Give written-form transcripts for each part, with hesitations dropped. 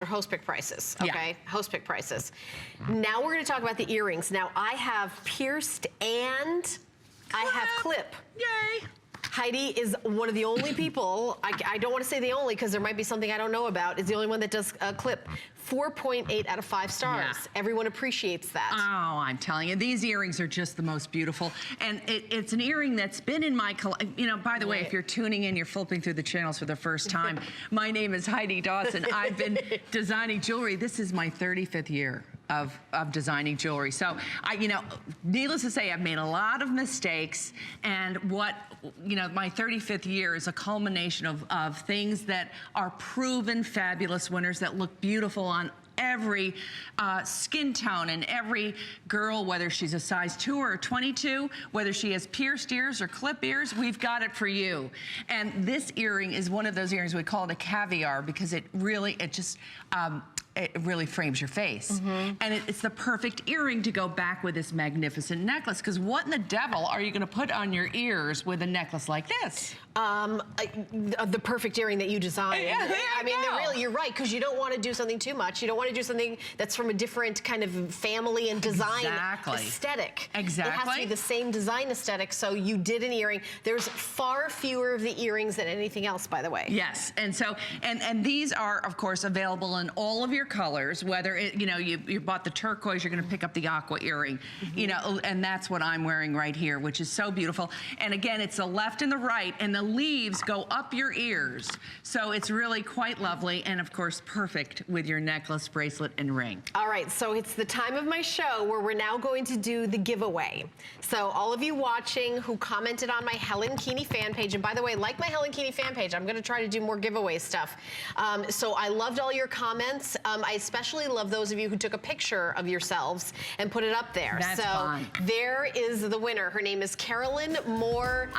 host pick prices, okay? Yeah. Host pick prices. Now we're gonna talk about the earrings. Now I have pierced and I have clip. Yay. Heidi is one of the only people, I don't want to say the only because there might be something I don't know about, is the only one that does clip. 4.8 out of 5 stars. Yeah. Everyone appreciates that. Oh, I'm telling you, these earrings are just the most beautiful. And it's an earring that's been in my collection. You know, by the way, if you're tuning in, you're flipping through the channels for the first time. My name is Heidi Daus, and I've been designing jewelry. This is my 35th year of designing jewelry. So, you know, needless to say, I've made a lot of mistakes, and my 35th year is a culmination of things that are proven fabulous winners that look beautiful on every skin tone and every girl, whether she's a size 2 or a 22, whether she has pierced ears or clip ears, we've got it for you. And this earring is one of those earrings, we call it a caviar, because it really frames your face. And it's the perfect earring to go back with this magnificent necklace, because what in the devil are you gonna put on your ears with a necklace like this? The perfect earring that you designed. Yeah, I mean, really, you're right, because you don't want to do something too much. You don't want to do something that's from a different kind of family and design aesthetic. Exactly. It has to be the same design aesthetic, so you did an earring. There's far fewer of the earrings than anything else, by the way. Yes, and so, and these are, of course, available in all of your colors, whether you bought the turquoise, you're gonna pick up the aqua earring, you know, and that's what I'm wearing right here, which is so beautiful. And again, it's the left and the right, and the leaves go up your ears. So it's really quite lovely, and of course, perfect with your necklace, bracelet, and ring. All right, so it's the time of my show where we're now going to do the giveaway. So all of you watching who commented on my Helen Keeney fan page, and by the way, like my Helen Keeney fan page, I'm gonna try to do more giveaway stuff. So I loved all your comments. I especially love those of you who took a picture of yourselves and put it up there. That's fun. There is the winner. Her name is Carolyn Moore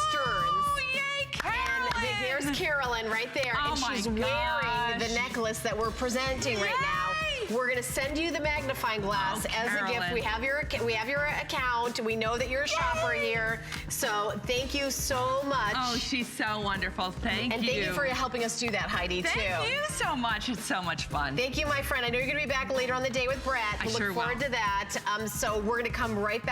Stearns. And there's Carolyn right there, and she's wearing the necklace that we're presenting right now. We're gonna send you the magnifying glass as a gift. We have your account. We know that you're a shopper here. So thank you so much. Oh, she's so wonderful. Thank you. And thank you for helping us do that, Heidi, too. Thank you so much. It's so much fun. Thank you, my friend. I know you're gonna be back later on the day with Brett. I sure will. Look forward to that. So we're gonna come right back.